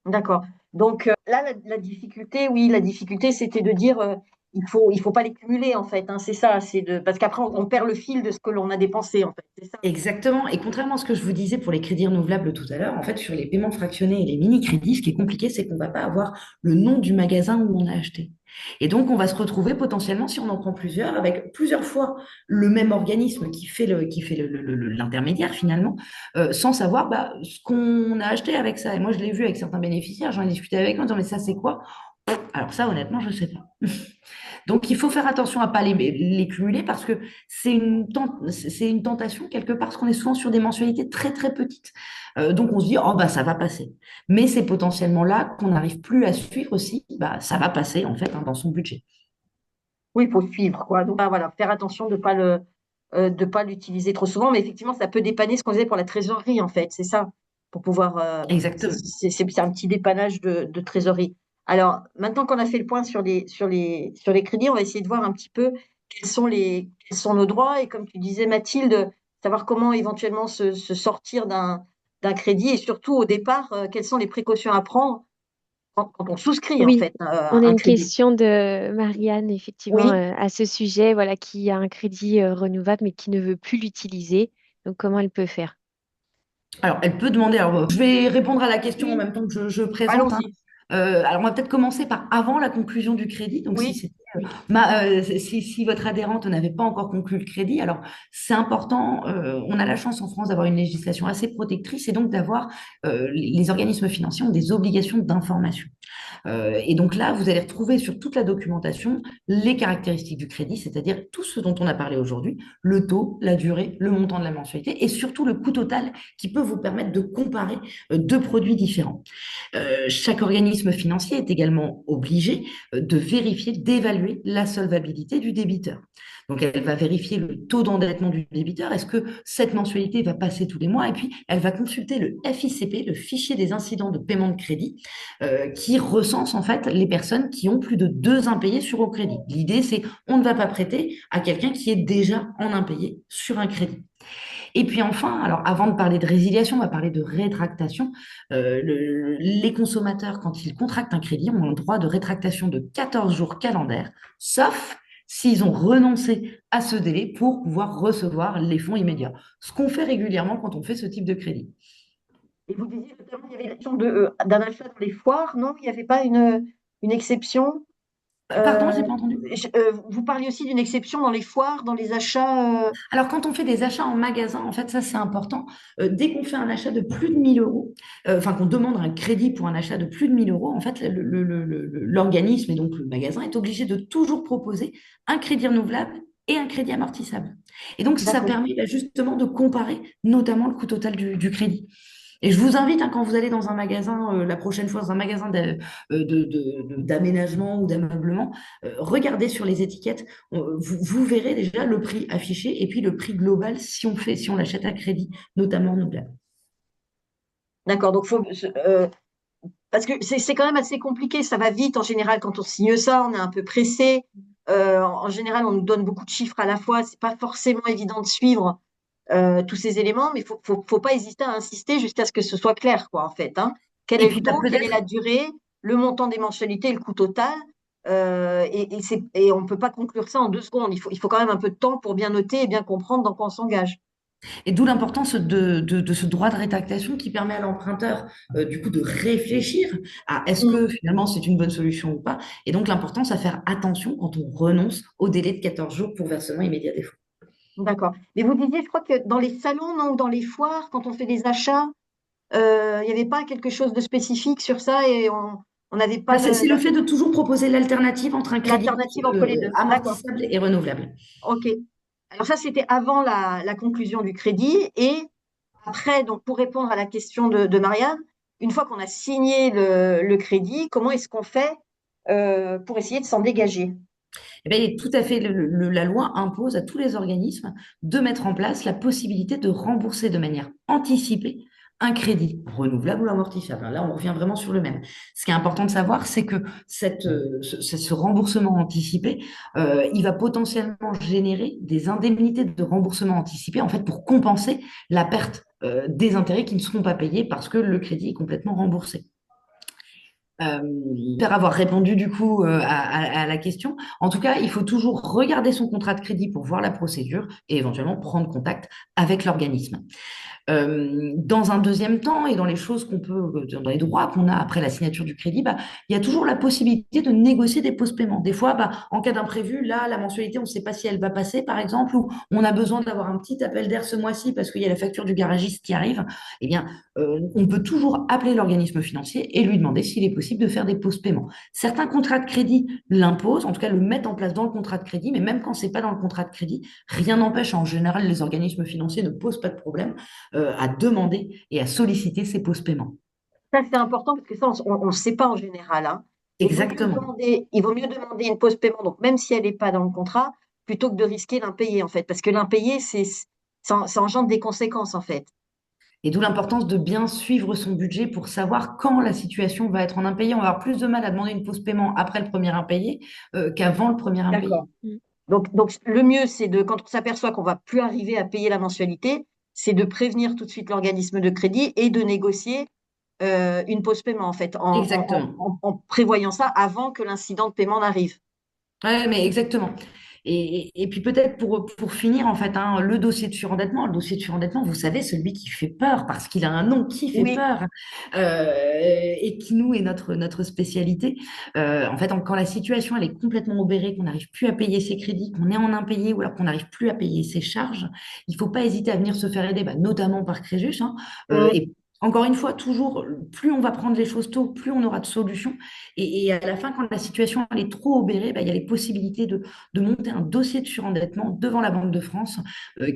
S1: d'accord. Donc là, la difficulté, oui, la difficulté, c'était de dire, il faut pas les cumuler en fait. Hein, c'est ça, parce qu'après on perd le fil de ce que l'on a dépensé en fait. C'est ça.
S2: Exactement. Et contrairement à ce que je vous disais pour les crédits renouvelables tout à l'heure, en fait, sur les paiements fractionnés et les mini-crédits, ce qui est compliqué, c'est qu'on ne va pas avoir le nom du magasin où on a acheté. Et donc, on va se retrouver potentiellement, si on en prend plusieurs, avec plusieurs fois le même organisme qui fait l'intermédiaire finalement, sans savoir bah, ce qu'on a acheté avec ça. Et moi, je l'ai vu avec certains bénéficiaires, j'en ai discuté avec eux en disant, mais ça, c'est quoi? Alors ça, honnêtement, je ne sais pas. Donc, il faut faire attention à ne pas les cumuler parce que c'est une tentation quelque part, parce qu'on est souvent sur des mensualités très, très petites. Donc, on se dit, oh, bah, ça va passer. Mais c'est potentiellement là qu'on n'arrive plus à suivre aussi, bah, ça va passer, en fait, hein, dans son budget.
S1: Oui, il faut suivre quoi. Donc voilà, faire attention de pas l'utiliser trop souvent, mais effectivement, ça peut dépanner ce qu'on disait pour la trésorerie en fait. C'est ça, pour pouvoir.
S2: Exactement.
S1: C'est un petit dépannage de trésorerie. Alors maintenant qu'on a fait le point sur les crédits, on va essayer de voir un petit peu quels sont nos droits et comme tu disais Mathilde, savoir comment éventuellement se sortir d'un crédit et surtout au départ, quelles sont les précautions à prendre quand on souscrit en
S3: Oui,
S1: fait
S3: on a
S1: un
S3: une
S1: crédit.
S3: question de Marianne, effectivement,
S1: Oui.
S3: à ce sujet, voilà, qui a un crédit renouvelable mais qui ne veut plus l'utiliser. Donc, comment elle peut faire?
S2: Alors, elle peut demander, alors, je vais répondre à la question en
S1: Oui,
S2: même temps que je présente, hein.
S1: allons-y.
S2: Alors, on va peut-être commencer par avant la conclusion du crédit. Donc, si
S1: Oui,
S2: c'était si votre adhérente n'avait pas encore conclu le crédit, alors c'est important. On a la chance en France d'avoir une législation assez protectrice et donc d'avoir les organismes financiers ont des obligations d'information. Et donc là, vous allez retrouver sur toute la documentation les caractéristiques du crédit, c'est-à-dire tout ce dont on a parlé aujourd'hui, le taux, la durée, le montant de la mensualité et surtout le coût total qui peut vous permettre de comparer deux produits différents. Chaque organisme financier est également obligé de vérifier, d'évaluer la solvabilité du débiteur. Donc, elle va vérifier le taux d'endettement du débiteur. Est-ce que cette mensualité va passer tous les mois? Et puis, elle va consulter le FICP, le fichier des incidents de paiement de crédit, qui recense en fait les personnes qui ont plus de 2 impayés sur au crédit. L'idée, c'est on ne va pas prêter à quelqu'un qui est déjà en impayé sur un crédit. Et puis enfin, alors avant de parler de résiliation, on va parler de rétractation. Les consommateurs, quand ils contractent un crédit, ont un droit de rétractation de 14 jours calendaires, sauf s'ils ont renoncé à ce délai pour pouvoir recevoir les fonds immédiats. Ce qu'on fait régulièrement quand on fait ce type de crédit.
S1: Et vous disiez notamment qu'il y avait la question d'un achat dans les foires, non? Il n'y avait pas une exception?
S2: Pardon,
S1: Euh,
S2: j'ai pas entendu.
S1: Vous parliez aussi d'une exception dans les foires, dans les achats.
S2: Alors, quand on fait des achats en magasin, en fait, ça c'est important. Dès qu'on fait un achat de plus de 1000 euros, enfin qu'on demande un crédit pour un achat de plus de 1000 euros, en fait, l'organisme et donc le magasin est obligé de toujours proposer un crédit renouvelable et un crédit amortissable. Et donc, ça
S1: D'accord.
S2: permet justement de comparer notamment le coût total du crédit. Et je vous invite, hein, quand vous allez dans un magasin, la prochaine fois, dans un magasin d'aménagement ou d'ameublement, regardez sur les étiquettes, vous verrez déjà le prix affiché et puis le prix global si on l'achète à crédit, notamment renouvelable.
S1: D'accord. Donc, parce que c'est quand même assez compliqué. Ça va vite en général quand on signe ça. On est un peu pressé. En général, on nous donne beaucoup de chiffres à la fois. C'est pas forcément évident de suivre tous ces éléments, mais faut pas hésiter à insister jusqu'à ce que ce soit clair, quoi, en fait, hein. Quel
S2: Et
S1: est le
S2: puis bah,
S1: taux, quelle est
S2: peut-être
S1: la durée, le montant des mensualités et le coût total. Et on ne peut pas conclure ça en 2 secondes. Il faut quand même un peu de temps pour bien noter et bien comprendre dans quoi on s'engage.
S2: Et d'où l'importance de ce droit de rétractation qui permet à l'emprunteur, du coup, de réfléchir à est-ce
S1: Mm.
S2: que finalement c'est une bonne solution ou pas. Et donc l'importance à faire attention quand on renonce au délai de 14 jours pour versement immédiat des fonds.
S1: D'accord. Mais vous disiez, je crois que dans les salons, non, ou dans les foires, quand on fait des achats, il n'y avait pas quelque chose de spécifique sur ça et on n'avait
S2: Bah,
S1: pas
S2: c'est le fait de toujours proposer l'alternative entre un crédit
S1: l'alternative entre les deux. D'accord.
S2: amortissable et renouvelable.
S1: OK. Alors ça, c'était avant la conclusion du crédit. Et après, donc pour répondre à la question de Marianne, une fois qu'on a signé le crédit, comment est-ce qu'on fait pour essayer de s'en dégager?
S2: Eh bien, tout à fait, la loi impose à tous les organismes de mettre en place la possibilité de rembourser de manière anticipée un crédit renouvelable ou amortissable. Là, on revient vraiment sur le même. Ce qui est important de savoir, c'est que ce remboursement anticipé, il va potentiellement générer des indemnités de remboursement anticipé, en fait, pour compenser la perte des intérêts qui ne seront pas payés parce que le crédit est complètement remboursé. J'espère avoir répondu du coup à la question. En tout cas, il faut toujours regarder son contrat de crédit pour voir la procédure et éventuellement prendre contact avec l'organisme. Dans un deuxième temps, et dans les choses qu'on peut, dans les droits qu'on a après la signature du crédit, bah, il y a toujours la possibilité de négocier des post-paiements. Des fois, bah, en cas d'imprévu, là, la mensualité, on ne sait pas si elle va passer, par exemple, ou on a besoin d'avoir un petit appel d'air ce mois-ci parce qu'il y a la facture du garagiste qui arrive. Eh bien, on peut toujours appeler l'organisme financier et lui demander s'il est possible de faire des post-paiements. Certains contrats de crédit l'imposent, en tout cas le mettent en place dans le contrat de crédit, mais même quand c'est pas dans le contrat de crédit, rien n'empêche. En général, les organismes financiers ne posent pas de problème à demander et à solliciter ces post-paiements.
S1: Ça, c'est important parce que ça, on ne sait pas en général, hein.
S2: Exactement.
S1: Il vaut mieux demander une pause paiement, donc même si elle n'est pas dans le contrat, plutôt que de risquer l'impayé, en fait. Parce que l'impayé, ça engendre des conséquences, en fait.
S2: Et d'où l'importance de bien suivre son budget pour savoir quand la situation va être en impayé. On va avoir plus de mal à demander une pause paiement après le premier impayé qu'avant le premier impayé.
S1: D'accord. Donc, le mieux, quand on s'aperçoit qu'on va plus arriver à payer la mensualité, c'est de prévenir tout de suite l'organisme de crédit et de négocier une pause paiement, en fait,
S2: Exactement.
S1: en prévoyant ça avant que l'incident de paiement n'arrive.
S2: Ouais, mais exactement. Et puis peut-être pour finir, en fait, hein, le dossier de surendettement, vous savez, celui qui fait peur parce qu'il a un nom qui fait
S1: Oui,
S2: peur et qui nous est notre spécialité. En fait, quand la situation elle est complètement obérée, qu'on n'arrive plus à payer ses crédits, qu'on est en impayé ou alors qu'on n'arrive plus à payer ses charges, il faut pas hésiter à venir se faire aider, bah, notamment par Crésus, hein,
S1: mm,
S2: et encore une fois, toujours, plus on va prendre les choses tôt, plus on aura de solutions. Et à la fin, quand la situation elle est trop obérée, bah, il y a les possibilités de monter un dossier de surendettement devant la Banque de France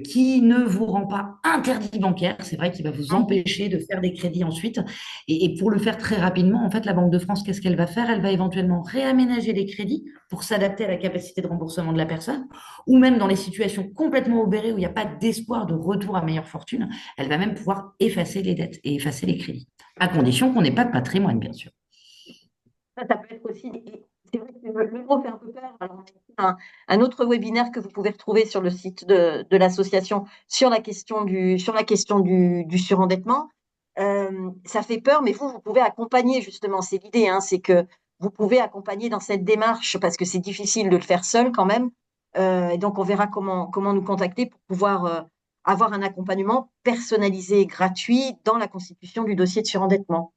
S2: qui ne vous rend pas interdit bancaire. C'est vrai qu'il va vous
S1: mm.
S2: empêcher de faire des crédits ensuite. Et pour le faire très rapidement, en fait, la Banque de France, qu'est-ce qu'elle va faire? Elle va éventuellement réaménager les crédits pour s'adapter à la capacité de remboursement de la personne, ou même dans les situations complètement obérées où il n'y a pas d'espoir de retour à meilleure fortune, elle va même pouvoir effacer les dettes et effacer les crédits, à condition qu'on n'ait pas de patrimoine, bien sûr.
S1: Ça peut être aussi. C'est vrai que le mot fait un peu peur. Alors, on a un autre webinaire que vous pouvez retrouver sur le site de l'association sur la question du surendettement. Ça fait peur, mais vous pouvez accompagner justement. C'est l'idée, hein, c'est que vous pouvez accompagner dans cette démarche parce que c'est difficile de le faire seul quand même. Et donc, on verra comment nous contacter pour pouvoir avoir un accompagnement personnalisé et gratuit dans la constitution du dossier de surendettement.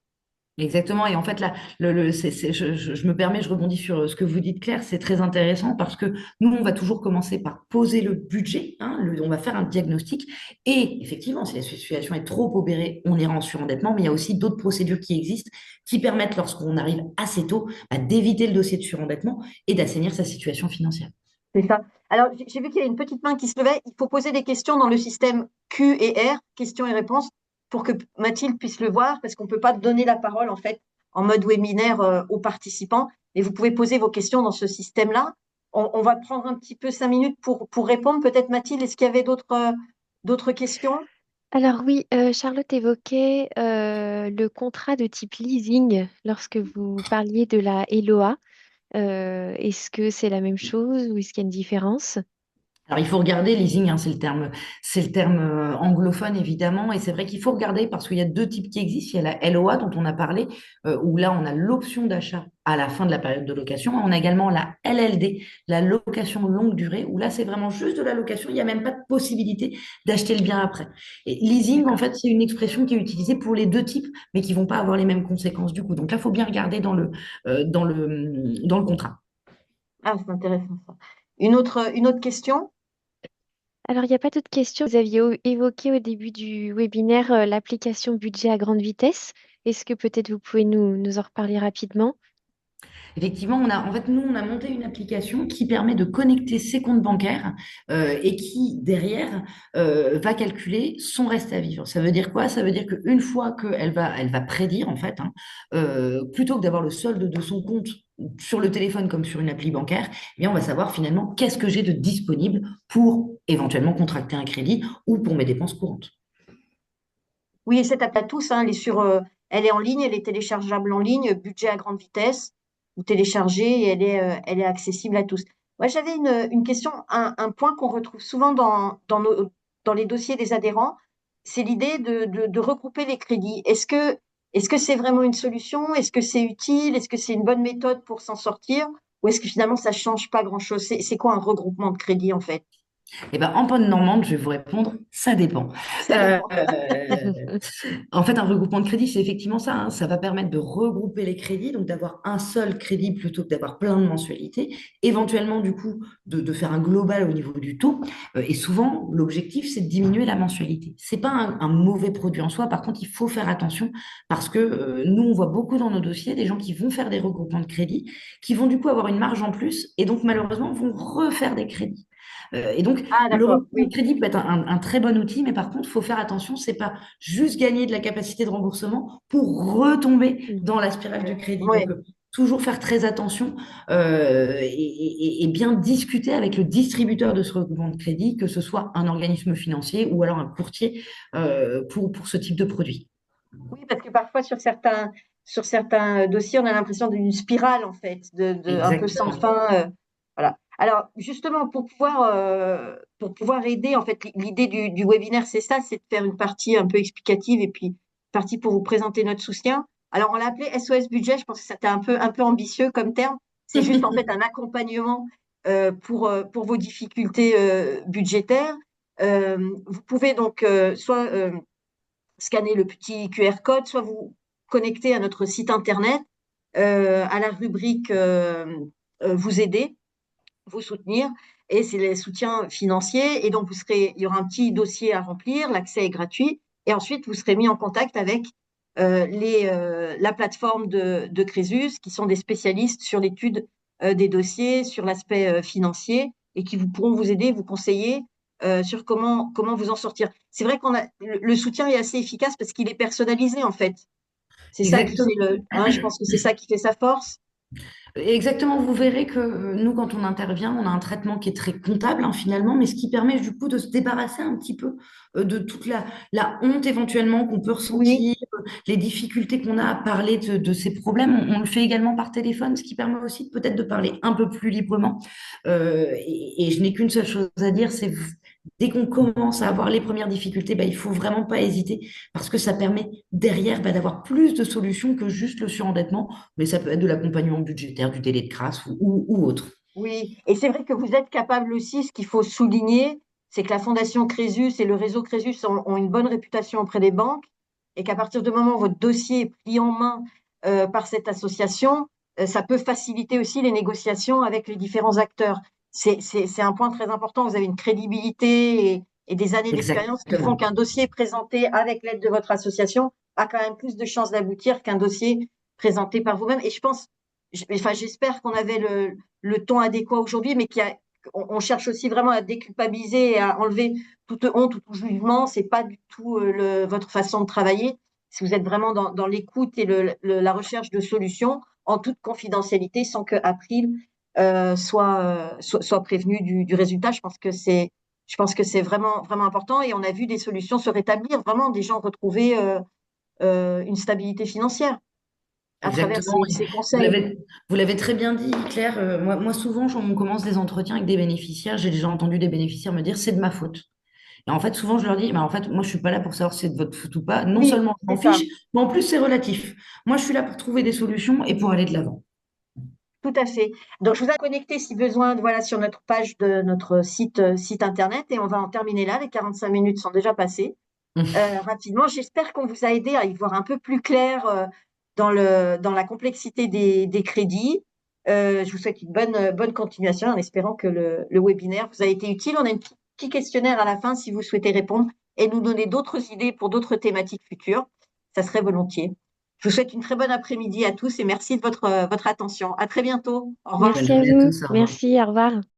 S2: Exactement. Et en fait, là, je me permets, je rebondis sur ce que vous dites, Claire, c'est très intéressant parce que nous, on va toujours commencer par poser le budget, hein, on va faire un diagnostic. Et effectivement, si la situation est trop obérée, on ira en surendettement, mais il y a aussi d'autres procédures qui existent qui permettent, lorsqu'on arrive assez tôt, d'éviter le dossier de surendettement et d'assainir sa situation financière.
S1: C'est ça. Alors, j'ai vu qu'il y a une petite main qui se levait. Il faut poser des questions dans le système Q et R, questions et réponses, pour que Mathilde puisse le voir, parce qu'on ne peut pas donner la parole, en fait, en mode webinaire aux participants. Et vous pouvez poser vos questions dans ce système-là. On va prendre un petit peu 5 minutes pour répondre. Peut-être, Mathilde, est-ce qu'il y avait d'autres questions?
S3: Alors oui, Charlotte évoquait le contrat de type leasing lorsque vous parliez de la LOA. Est-ce que c'est la même chose ou est-ce qu'il y a une différence?
S2: Alors, il faut regarder, leasing, hein, c'est le terme anglophone, évidemment, et c'est vrai qu'il faut regarder parce qu'il y a deux types qui existent. Il y a la LOA dont on a parlé, où là, on a l'option d'achat à la fin de la période de location. On a également la LLD, la location longue durée, où là, c'est vraiment juste de la location. Il n'y a même pas de possibilité d'acheter le bien après. Et leasing, en
S1: D'accord.
S2: fait, c'est une expression qui est utilisée pour les deux types, mais qui vont pas avoir les mêmes conséquences du coup. Donc là, il faut bien regarder dans le contrat.
S1: Ah, c'est intéressant ça. Une autre question?
S3: Alors, il n'y a pas d'autres questions. Vous aviez évoqué au début du webinaire l'application budget à grande vitesse. Est-ce que peut-être vous pouvez nous en reparler rapidement?
S2: Effectivement, en fait, nous, on a monté une application qui permet de connecter ses comptes bancaires et qui, derrière, va calculer son reste à vivre. Ça veut dire quoi? Ça veut dire qu'une fois elle va prédire, en fait, hein, plutôt que d'avoir le solde de son compte sur le téléphone comme sur une appli bancaire, eh bien, on va savoir finalement qu'est-ce que j'ai de disponible pour éventuellement contracter un crédit ou pour mes dépenses courantes.
S1: Oui, et cette app à tous, hein, elle est en ligne, elle est téléchargeable en ligne, budget à grande vitesse. Vous téléchargez et elle est accessible à tous. Moi, j'avais une question, un point qu'on retrouve souvent dans les dossiers des adhérents, c'est l'idée de regrouper les crédits. Est-ce que c'est vraiment une solution? Est-ce que c'est utile? Est-ce que c'est une bonne méthode pour s'en sortir? Ou est-ce que finalement, ça change pas grand-chose? C'est quoi un regroupement de crédits, en fait?
S2: Eh ben, en bonne normande, je vais vous répondre, ça dépend.
S1: Ça
S2: Euh,
S1: dépend.
S2: En fait, un regroupement de crédit, c'est effectivement ça, hein. Ça va permettre de regrouper les crédits, donc d'avoir un seul crédit plutôt que d'avoir plein de mensualités. Éventuellement, du coup, de faire un global au niveau du taux. Et souvent, l'objectif, c'est de diminuer la mensualité. C'est pas un mauvais produit en soi. Par contre, il faut faire attention parce que nous, on voit beaucoup dans nos dossiers des gens qui vont faire des regroupements de crédits, qui vont du coup avoir une marge en plus et donc malheureusement vont refaire des crédits. Et donc,
S1: Ah,
S2: le
S1: d'accord,
S2: regroupement de
S1: oui.
S2: crédit peut être un très bon outil, mais par contre, il faut faire attention, c'est pas juste gagner de la capacité de remboursement pour retomber
S3: Mhm.
S2: dans la spirale du crédit.
S1: Oui.
S2: Donc, toujours faire très attention et bien discuter avec le distributeur de ce regroupement de crédit, que ce soit un organisme financier ou alors un courtier pour ce type de produit.
S1: Oui, parce que parfois sur certains dossiers, on a l'impression d'une spirale en fait, un peu sans
S2: Exactement.
S1: fin. Voilà. Alors justement, pour pouvoir aider, en fait, l'idée du webinaire, c'est ça, c'est de faire une partie un peu explicative et puis une partie pour vous présenter notre soutien. Alors on l'a appelé SOS Budget. Je pense que c'était un peu ambitieux comme terme. C'est juste en fait un accompagnement pour vos difficultés budgétaires. Vous pouvez donc soit scanner le petit QR code, soit vous connecter à notre site internet, à la rubrique vous aider, vous soutenir, et c'est les soutiens financiers. Et donc, il y aura un petit dossier à remplir, l'accès est gratuit, et ensuite, vous serez mis en contact avec la plateforme de Crésus, qui sont des spécialistes sur l'étude des dossiers, sur l'aspect financier, et qui pourront vous aider, vous conseiller sur comment vous en sortir. C'est vrai le soutien est assez efficace parce qu'il est personnalisé, en fait. C'est ça qui
S2: Exactement.
S1: fait je pense que c'est ça qui fait sa force.
S2: Exactement, vous verrez que nous, quand on intervient, on a un traitement qui est très comptable, hein, finalement, mais ce qui permet du coup de se débarrasser un petit peu de toute la honte éventuellement qu'on peut
S1: Oui,
S2: ressentir, les difficultés qu'on a à parler de ces problèmes. On le fait également par téléphone, ce qui permet aussi peut-être de parler un peu plus librement. Et je n'ai qu'une seule chose à dire, c'est dès qu'on commence à avoir les premières difficultés, bah, il faut vraiment pas hésiter parce que ça permet derrière d'avoir plus de solutions que juste le surendettement, mais ça peut être de l'accompagnement budgétaire, du délai de grâce ou autre.
S1: oui. Et c'est vrai que vous êtes capable aussi, ce qu'il faut souligner, c'est que la Fondation Crésus et le réseau Crésus ont une bonne réputation auprès des banques et qu'à partir du moment où votre dossier est pris en main par cette association, ça peut faciliter aussi les négociations avec les différents acteurs. C'est un point très important. Vous avez une crédibilité et des années d'expérience qui font
S2: Exactement.
S1: qu'un dossier présenté avec l'aide de votre association a quand même plus de chances d'aboutir qu'un dossier présenté par vous-même. Et je pense, enfin, j'espère qu'on avait le ton adéquat aujourd'hui, mais on cherche aussi vraiment à déculpabiliser et à enlever toute honte ou tout jugement. C'est pas du tout votre façon de travailler. Si vous êtes vraiment dans l'écoute et la recherche de solutions en toute confidentialité, sans que April soit prévenu du résultat, je pense que c'est vraiment, vraiment important. Et on a vu des solutions se rétablir, vraiment des gens retrouver une stabilité financière à travers
S2: Exactement.
S1: ces
S2: Vous
S1: conseils.
S2: l'avez, vous l'avez très bien dit, Claire. Moi, souvent, quand on commence des entretiens avec des bénéficiaires, j'ai déjà entendu des bénéficiaires me dire c'est de ma faute. Et en fait, souvent, je leur dis, en fait, moi, je suis pas là pour savoir si c'est de votre faute ou pas. Non
S1: Oui,
S2: seulement je m'en
S1: c'est ça.
S2: fiche, mais en plus, c'est relatif. Moi, je suis là pour trouver des solutions et pour aller de l'avant.
S1: Tout à fait. Donc, je vous ai connecté si besoin, voilà, sur notre page de notre site internet et on va en terminer là. Les 45 minutes sont déjà passées. Rapidement, j'espère qu'on vous a aidé à y voir un peu plus clair dans la complexité des crédits. Je vous souhaite une bonne continuation en espérant que le webinaire vous a été utile. On a un petit questionnaire à la fin si vous souhaitez répondre et nous donner d'autres idées pour d'autres thématiques futures. Ça serait volontiers. Je vous souhaite une très bonne après-midi à tous et merci de votre attention. À très bientôt. Au revoir.
S2: Bonne
S3: Merci à
S2: journée à
S3: vous.
S2: tous. Au revoir.
S3: Merci, au revoir.